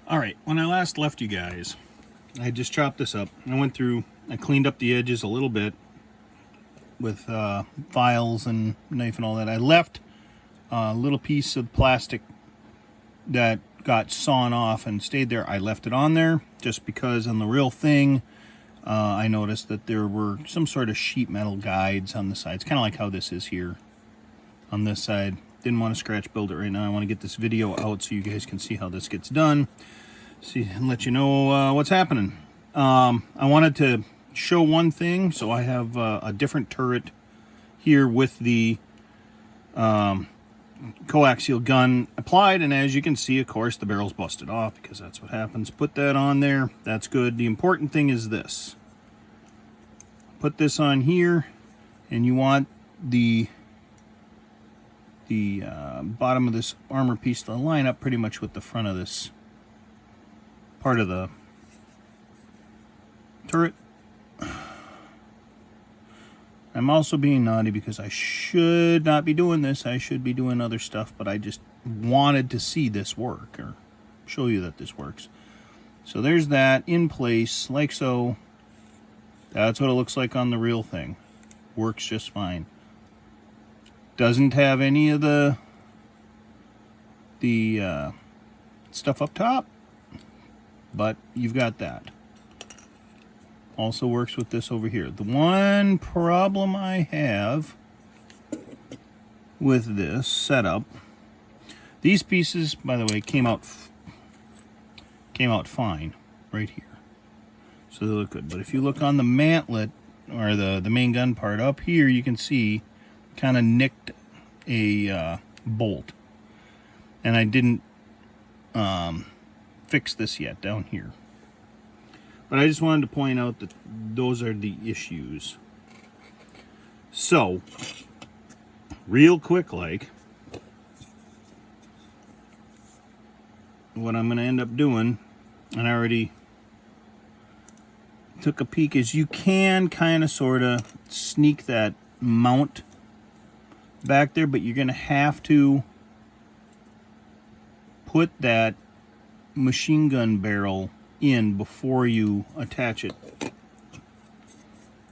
All right, when I last left you guys, I just chopped this up. I went through, I cleaned up the edges a little bit with files and knife and all that. I left a little piece of plastic that got sawn off and stayed there. I left it on there just because on the real thing, I noticed that there were some sort of sheet metal guides on the sides, kind of like how this is here on this side. Didn't want to scratch build it right now. I want to get this video out so you guys can see how this gets done. See and let you know what's happening. I wanted to show one thing. So I have a different turret here with the coaxial gun applied, and as you can see, of course, the barrel's busted off because that's what happens. Put that on there. That's good. The important thing is this. Put this on here, and you want the bottom of this armor piece to line up pretty much with the front of this part of the turret. I'm also being naughty because I should not be doing this. I should be doing other stuff, but I just wanted to see this work, or show you that this works. So there's that in place, like so. That's what it looks like on the real thing. Works just fine. Doesn't have any of the stuff up top, but you've got that. Also works with this over here. The one problem I have with this setup, these pieces, by the way, came out fine right here. So they look good. But if you look on the mantlet, or the main gun part up here, you can see kind of nicked a bolt. And I didn't fix this yet down here. But I just wanted to point out that those are the issues. So, real quick like, what I'm going to end up doing, and I already took a peek, is you can kind of sort of sneak that mount back there, but you're going to have to put that machine gun barrel in before you attach it.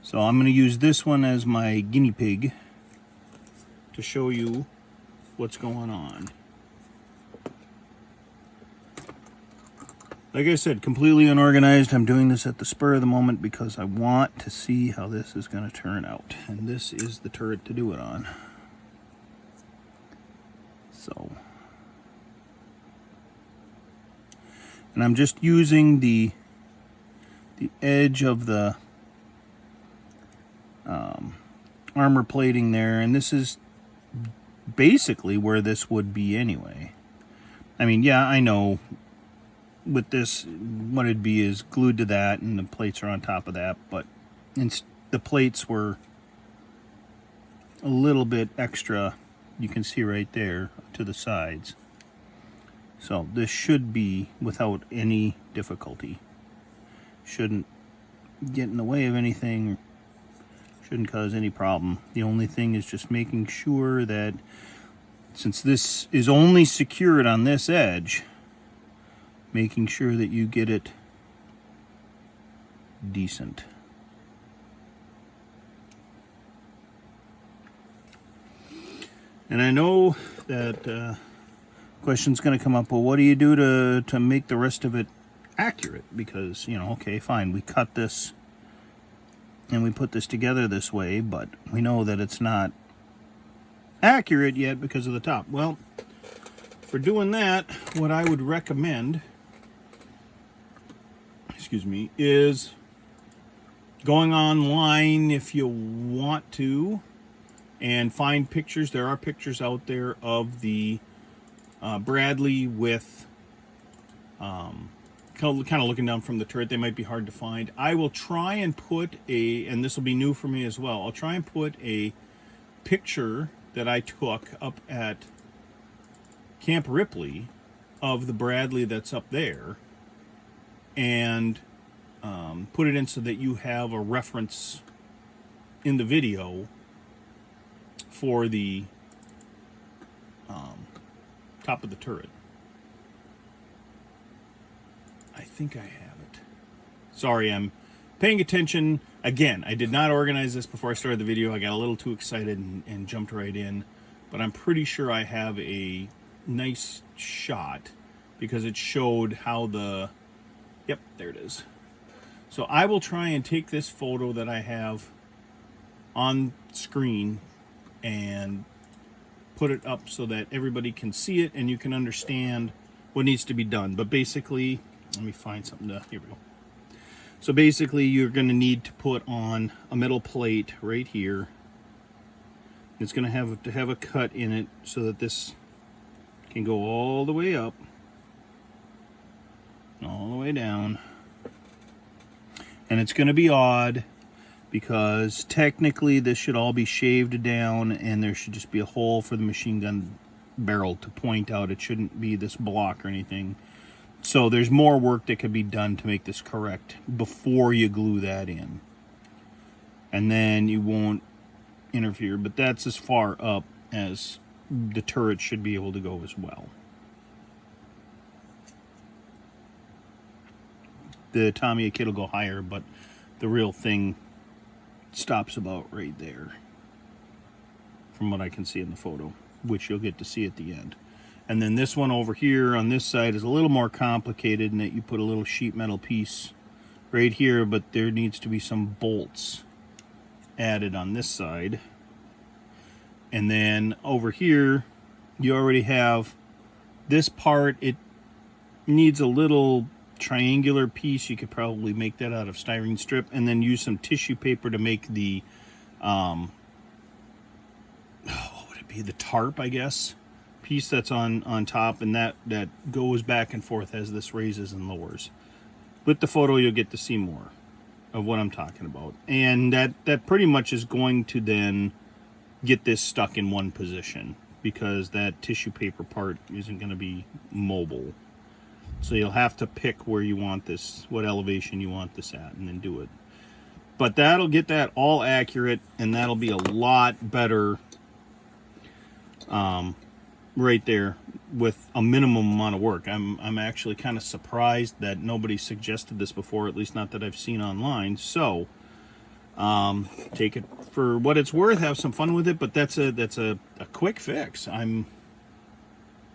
So I'm going to use this one as my guinea pig to show you what's going on. Like I said, completely unorganized. I'm doing this at the spur of the moment because I want to see how this is going to turn out. And this is the turret to do it on. So, and I'm just using the edge of the armor plating there, and this is basically where this would be anyway. I mean, yeah, I know with this what it'd be is glued to that and the plates are on top of that, but the plates were a little bit extra, you can see right there, to the sides. So this should be without any difficulty. Shouldn't get in the way of anything, shouldn't cause any problem. The only thing is just making sure that, since this is only secured on this edge, making sure that you get it decent. And I know that question's going to come up, well, what do you do to make the rest of it accurate? Because, you know, okay, fine, we cut this and we put this together this way, but we know that it's not accurate yet because of the top. Well, for doing that, what I would recommend, excuse me, is going online if you want to and find pictures. There are pictures out there of the Bradley with kind of looking down from the turret. They might be hard to find. I will try and put and this will be new for me as well, I'll try and put a picture that I took up at Camp Ripley of the Bradley that's up there, and put it in so that you have a reference in the video for the top of the turret. I think I have it. Sorry, I'm paying attention. Again, I did not organize this before I started the video. I got a little too excited and jumped right in. But I'm pretty sure I have a nice shot because it showed how the... Yep, there it is. So I will try and take this photo that I have on screen and put it up so that everybody can see it and you can understand what needs to be done. But basically, let me find something to... Here we go. So basically, you're going to need to put on a metal plate right here. It's going to have a cut in it so that this can go all the way up, all the way down. And it's going to be odd because technically this should all be shaved down and there should just be a hole for the machine gun barrel to point out. It shouldn't be this block or anything. So there's more work that could be done to make this correct before you glue that in. And then you won't interfere, but that's as far up as the turret should be able to go as well. The Tamiya kit will go higher, but the real thing stops about right there from what I can see in the photo, which you'll get to see at the end. And then this one over here on this side is a little more complicated in that you put a little sheet metal piece right here, but there needs to be some bolts added on this side. And then over here, you already have this part. It needs a little triangular piece. You could probably make that out of styrene strip and then use some tissue paper to make the, what would it be? The tarp, I guess. Piece that's on top, and that goes back and forth as this raises and lowers. With the photo, you'll get to see more of what I'm talking about, and that pretty much is going to then get this stuck in one position because that tissue paper part isn't going to be mobile. So you'll have to pick where you want this, what elevation you want this at, and then do it. But that'll get that all accurate, and that'll be a lot better right there with a minimum amount of work. I'm actually kind of surprised that nobody suggested this before, at least not that I've seen online. So take it for what it's worth, have some fun with it, but that's a quick fix. I'm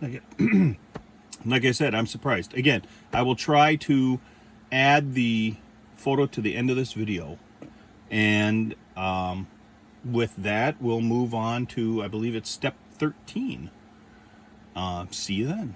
like I said, I'm surprised. Again, I will try to add the photo to the end of this video, and with that we'll move on to, I believe it's step 13. See you then.